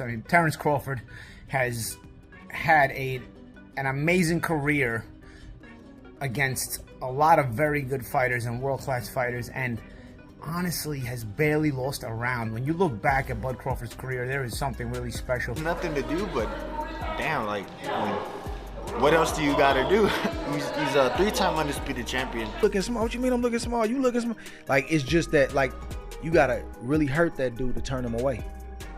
I mean, Terence Crawford has had an amazing career against a lot of very good fighters and world-class fighters, and honestly has barely lost a round. When you look back at Bud Crawford's career, there is something really special. Nothing to do, but damn, like, what else do you gotta do? he's a 3-time undisputed champion. Looking small? What you mean I'm looking small? You looking small? Like, it's just that, like, you gotta really hurt that dude to turn him away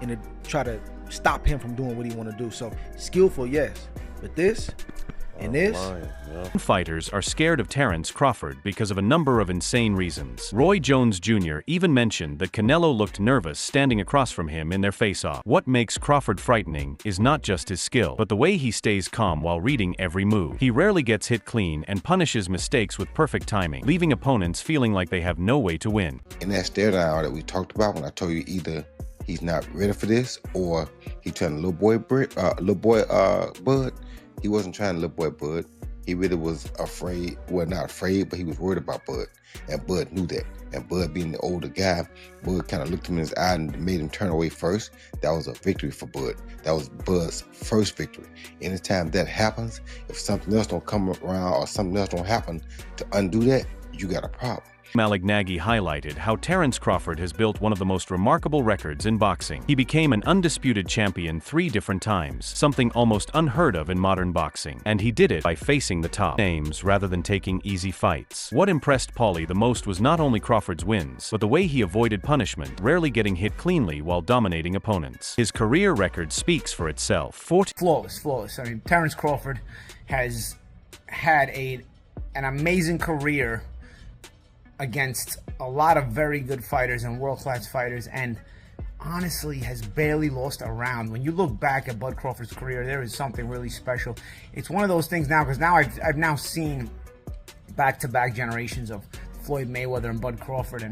and to try to stop him from doing what he want to do. So skillful, yes, but this and this. Fighters are scared of Terence Crawford because of a number of insane reasons. Roy Jones Jr. even mentioned that Canelo looked nervous standing across from him in their face-off. What makes Crawford frightening is not just his skill, but the way he stays calm while reading every move. He rarely gets hit clean and punishes mistakes with perfect timing, leaving opponents feeling like they have no way to win. And that stare down that we talked about, when I told you either he's not ready for this or he trying to Bud. He wasn't trying to little boy Bud. He really was afraid, well, not afraid, but he was worried about Bud. And Bud knew that. And Bud being the older guy, Bud kind of looked him in his eye and made him turn away first. That was a victory for Bud. That was Bud's first victory. Anytime that happens, if something else don't come around or something else don't happen to undo that, you got a problem. Malignaggi highlighted how Terence Crawford has built one of the most remarkable records in boxing. He became an undisputed champion 3 different times, something almost unheard of in modern boxing. And he did it by facing the top names rather than taking easy fights. What impressed Paulie the most was not only Crawford's wins, but the way he avoided punishment, rarely getting hit cleanly while dominating opponents. His career record speaks for itself. Flawless. I mean, Terence Crawford has had an amazing career against a lot of very good fighters and world-class fighters, and honestly has barely lost a round. When you look back at Bud Crawford's career, there is something really special. It's one of those things now, because now I've now seen back-to-back generations of Floyd Mayweather and Bud Crawford,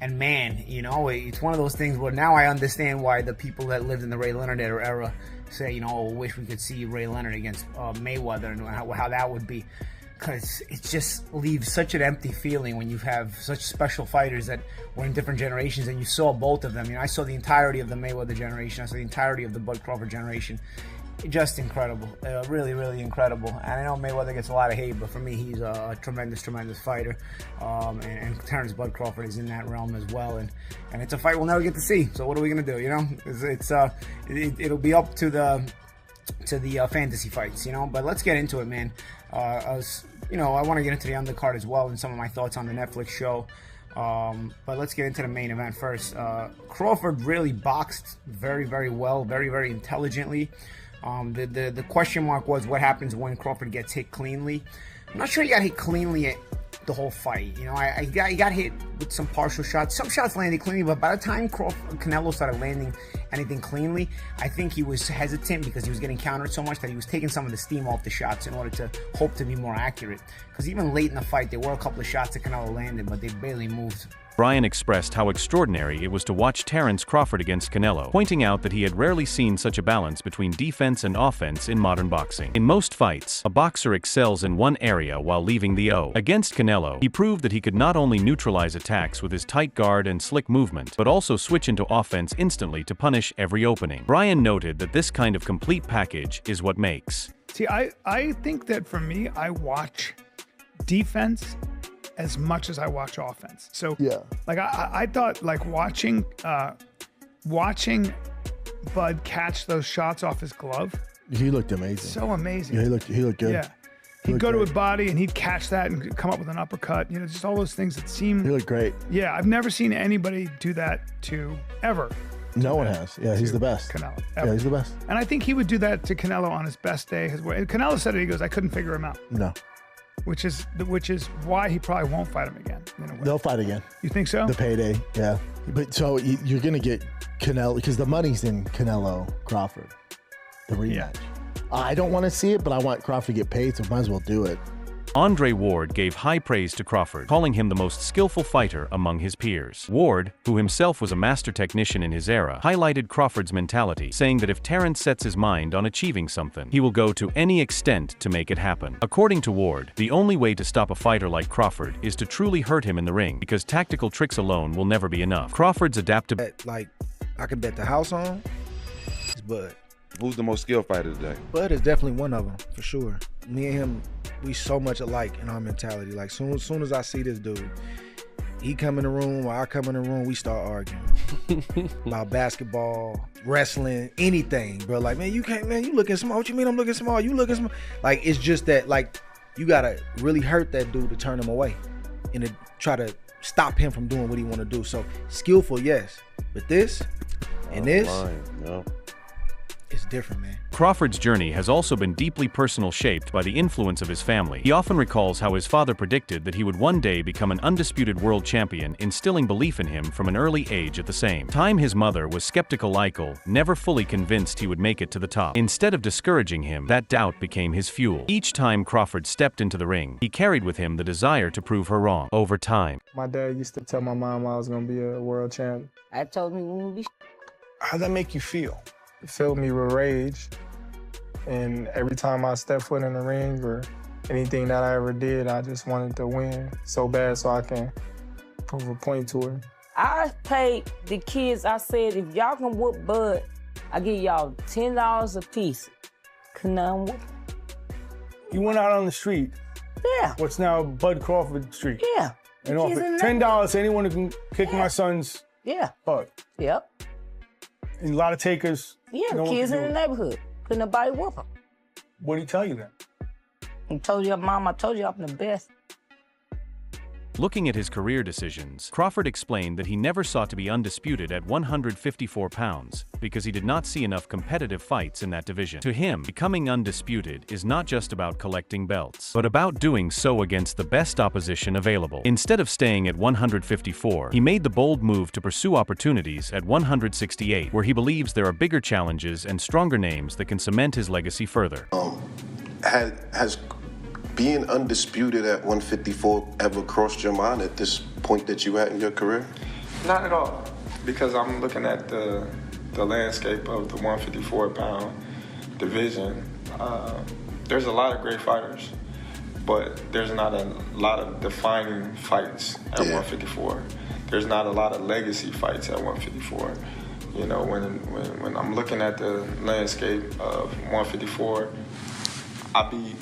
and man, you know, it's one of those things where now I understand why the people that lived in the Ray Leonard era say, you know, oh, wish we could see Ray Leonard against Mayweather, and how that would be. Because it just leaves such an empty feeling when you have such special fighters that were in different generations, and you saw both of them. You know, I saw the entirety of the Mayweather generation. I saw the entirety of the Bud Crawford generation. Just incredible. Really, really incredible. And I know Mayweather gets a lot of hate, but for me, he's a tremendous fighter. And Terence Bud Crawford is in that realm as well. And it's a fight we'll never get to see. So what are we going to do, you know? It'll be up to the fantasy fights, you know. But let's get into it, man. You know, I want to get into the undercard as well and some of my thoughts on the Netflix show. But let's get into the main event first. Crawford really boxed very, very well, very, very intelligently. The question mark was what happens when Crawford gets hit cleanly. I'm not sure he got hit cleanly the whole fight. You know, he got hit with some partial shots. Some shots landed cleanly, but by the time Canelo started landing anything cleanly, I think he was hesitant because he was getting countered so much that he was taking some of the steam off the shots in order to hope to be more accurate. Because even late in the fight, there were a couple of shots that Canelo landed, but they barely moved. Bryan expressed how extraordinary it was to watch Terence Crawford against Canelo, pointing out that he had rarely seen such a balance between defense and offense in modern boxing. In most fights, a boxer excels in one area while leaving the O. Against Canelo, he proved that he could not only neutralize attacks with his tight guard and slick movement, but also switch into offense instantly to punish every opening. Bryan noted that this kind of complete package is what makes. See, I think that for me, I watch defense as much as I watch offense. So yeah, like I thought, like watching Bud catch those shots off his glove. He looked amazing. So amazing. Yeah, he looked good. Yeah. He'd go to his body and he'd catch that and come up with an uppercut. You know, just all those things that seem. He looked great. Yeah, I've never seen anybody do that ever. No one has. Yeah, he's the best. Canelo. Ever. Yeah, he's the best. And I think he would do that to Canelo on his best day. Canelo said it. He goes, I couldn't figure him out. No. Which is why he probably won't fight him again. They'll fight again. You think so? The payday, yeah. But so you're gonna get Canelo because the money's in Canelo Crawford, the rematch. Yeah. I don't want to see it, but I want Crawford to get paid, so might as well do it. Andre Ward gave high praise to Crawford, calling him the most skillful fighter among his peers. Ward, who himself was a master technician in his era, highlighted Crawford's mentality, saying that if Terence sets his mind on achieving something, he will go to any extent to make it happen. According to Ward, the only way to stop a fighter like Crawford is to truly hurt him in the ring, because tactical tricks alone will never be enough. Crawford's adaptability. Like, I could bet the house on Bud. Who's the most skilled fighter today? Bud is definitely one of them, for sure. Me and him, we so much alike in our mentality. Like, soon as I see this dude, he come in the room or I come in the room, we start arguing about basketball, wrestling, anything, bro. Like, man, you can't, man, you looking small. What you mean I'm looking small? You looking small. Like, it's just that, like, you gotta really hurt that dude to turn him away and to try to stop him from doing what he want to do. So, skillful, yes. But this and this, no. It's different, man. Crawford's journey has also been deeply personal, shaped by the influence of his family. He often recalls how his father predicted that he would one day become an undisputed world champion, instilling belief in him from an early age. At the same time, his mother was skeptical, never fully convinced he would make it to the top. Instead of discouraging him, that doubt became his fuel. Each time Crawford stepped into the ring, he carried with him the desire to prove her wrong. Over time, my dad used to tell my mom I was going to be a world champion. I told me when we be. How'd that make you feel? It filled me with rage, and every time I stepped foot in the ring or anything that I ever did, I just wanted to win so bad so I can prove a point to her. I paid the kids, I said, if y'all can whoop Bud, I give y'all $10 a piece. Can I whoop? You went out on the street. Yeah. What's now Bud Crawford Street. Yeah. And offered $10 to anyone who can kick my son's butt. Yep. And a lot of takers. Yeah, the kids in the neighborhood. Couldn't nobody whoop them. What did he tell you then? He told your mom, I told you I'm the best. Looking at his career decisions, Crawford explained that he never sought to be undisputed at 154 pounds because he did not see enough competitive fights in that division. To him, becoming undisputed is not just about collecting belts, but about doing so against the best opposition available. Instead of staying at 154, he made the bold move to pursue opportunities at 168, where he believes there are bigger challenges and stronger names that can cement his legacy further. Has being undisputed at 154 ever crossed your mind at this point that you at in your career? Not at all, because I'm looking at the landscape of the 154-pound division. There's a lot of great fighters, but there's not a lot of defining fights at 154. There's not a lot of legacy fights at 154. You know, when I'm looking at the landscape of 154, I beat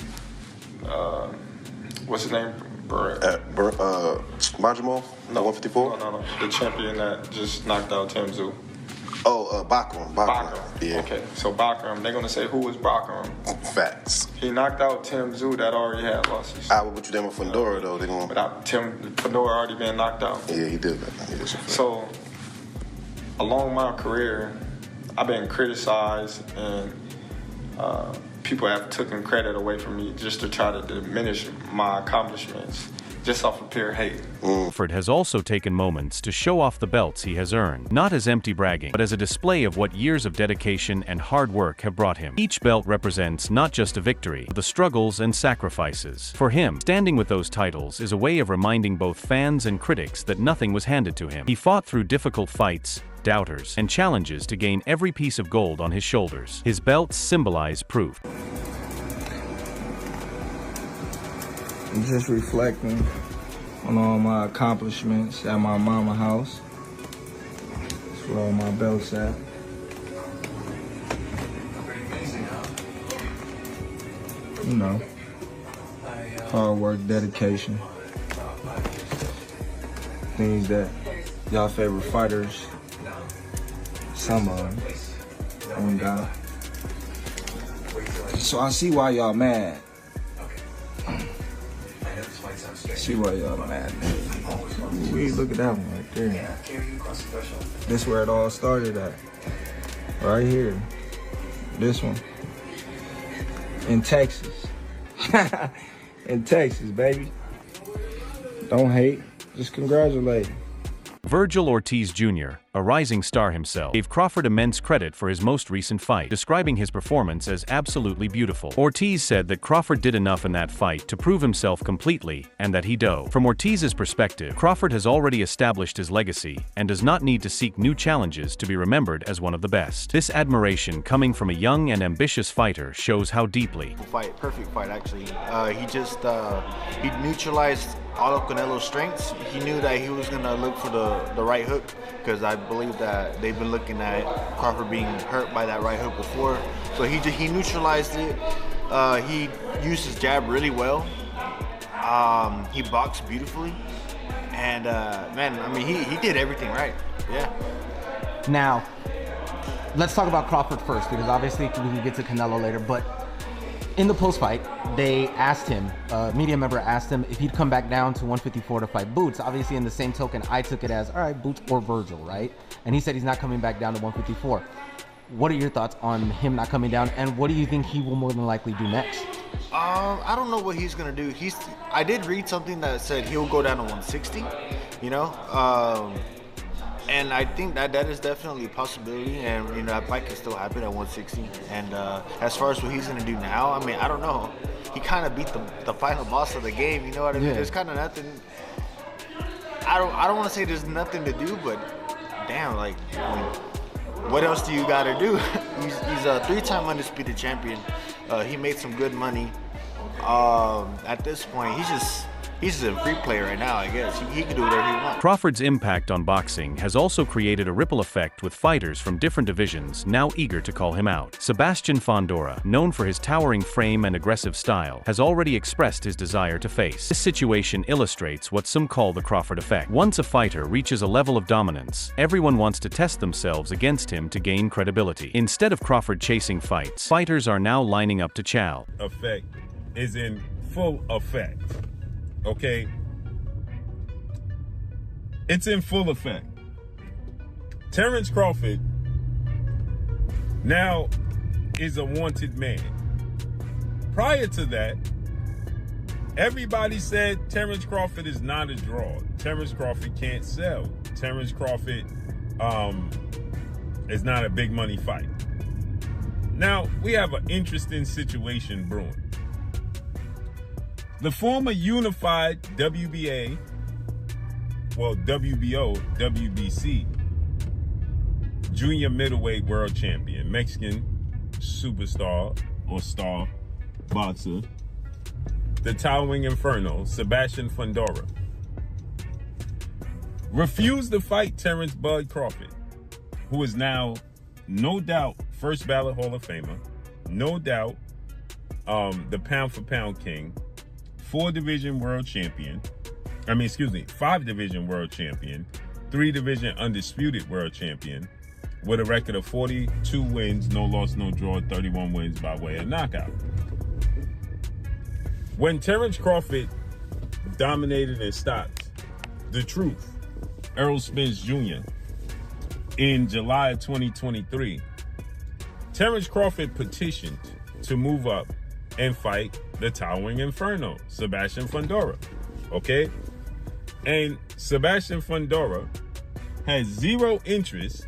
what's his name? Majimov? No, 154? No. The champion that just knocked out Tim Tszyu. Oh, Bakram. Yeah. Okay, so Bakram, they're going to say, who was Bakram? Facts. He knocked out Tim Tszyu that already had losses. I would put you down with Fundora, though. Without Fundora already being knocked out. Yeah, he did that. So, along my career, I've been criticized and people have taken credit away from me just to try to diminish my accomplishments, just off of pure hate. Crawford has also taken moments to show off the belts he has earned, not as empty bragging, but as a display of what years of dedication and hard work have brought him. Each belt represents not just a victory, but the struggles and sacrifices. For him, standing with those titles is a way of reminding both fans and critics that nothing was handed to him. He fought through difficult fights, doubters, and challenges to gain every piece of gold on his shoulders. His belts symbolize proof. I'm just reflecting on all my accomplishments at my mama house. That's where all my belts at. You know, hard work, dedication. Things that y'all favorite fighters, some of them, ain't got. So I see why y'all mad. See why y'all mad, man. Look at that one right there. This where it all started at. Right here. This one. In Texas. In Texas, baby. Don't hate. Just congratulate. Virgil Ortiz Jr., a rising star himself, gave Crawford immense credit for his most recent fight, describing his performance as absolutely beautiful. Ortiz said that Crawford did enough in that fight to prove himself completely, and that he dove. From Ortiz's perspective, Crawford has already established his legacy and does not need to seek new challenges to be remembered as one of the best. This admiration coming from a young and ambitious fighter shows how deeply. Perfect fight, actually. He neutralized all of Canelo's strengths. He knew that he was going to look for the right hook, because I believe that they've been looking at Crawford being hurt by that right hook before. So he neutralized it. He used his jab really well. He boxed beautifully. And, man, I mean, he did everything right. Yeah. Now, let's talk about Crawford first, because obviously we can get to Canelo later. But in the post-fight, they asked him, a media member asked him if he'd come back down to 154 to fight Boots. Obviously, in the same token, I took it as, all right, Boots or Virgil, right? And he said he's not coming back down to 154. What are your thoughts on him not coming down, and what do you think he will more than likely do next? I don't know what he's gonna do. I did read something that said he'll go down to 160. You know, and I think that is definitely a possibility, and you know that fight can still happen at 160. And as far as what he's gonna do now, I mean, I don't know. He kind of beat the final boss of the game. You know what I mean? Yeah. There's kind of nothing. I don't want to say there's nothing to do, but damn, like, I mean, what else do you got to do? he's a 3-time undisputed champion. He made some good money. At this point, he's just a free player right now, I guess. He can do whatever he wants. Crawford's impact on boxing has also created a ripple effect, with fighters from different divisions now eager to call him out. Sebastian Fondora, known for his towering frame and aggressive style, has already expressed his desire to face. This situation illustrates what some call the Crawford effect. Once a fighter reaches a level of dominance, everyone wants to test themselves against him to gain credibility. Instead of Crawford chasing fights, fighters are now lining up to chow. Effect is in full effect. Okay, it's in full effect. Terence Crawford now is a wanted man. Prior to that, everybody said Terence Crawford is not a draw. Terence Crawford can't sell. Terence Crawford is not a big money fight. Now, we have an interesting situation brewing. The former unified WBA, well, WBO, WBC, junior middleweight world champion, Mexican superstar or star boxer, the towering inferno, Sebastian Fondora, refused to fight Terence Bud Crawford, who is now, no doubt, first ballot Hall of Famer, no doubt, the pound for pound king, 4-division world champion, 5-division world champion, 3-division undisputed world champion, with a record of 42 wins, no loss, no draw, 31 wins by way of knockout. When Terence Crawford dominated and stopped The Truth, Errol Spence Jr., in July of 2023, Terence Crawford petitioned to move up and fight the towering inferno, Sebastian Fondora, okay? And Sebastian Fondora has zero interest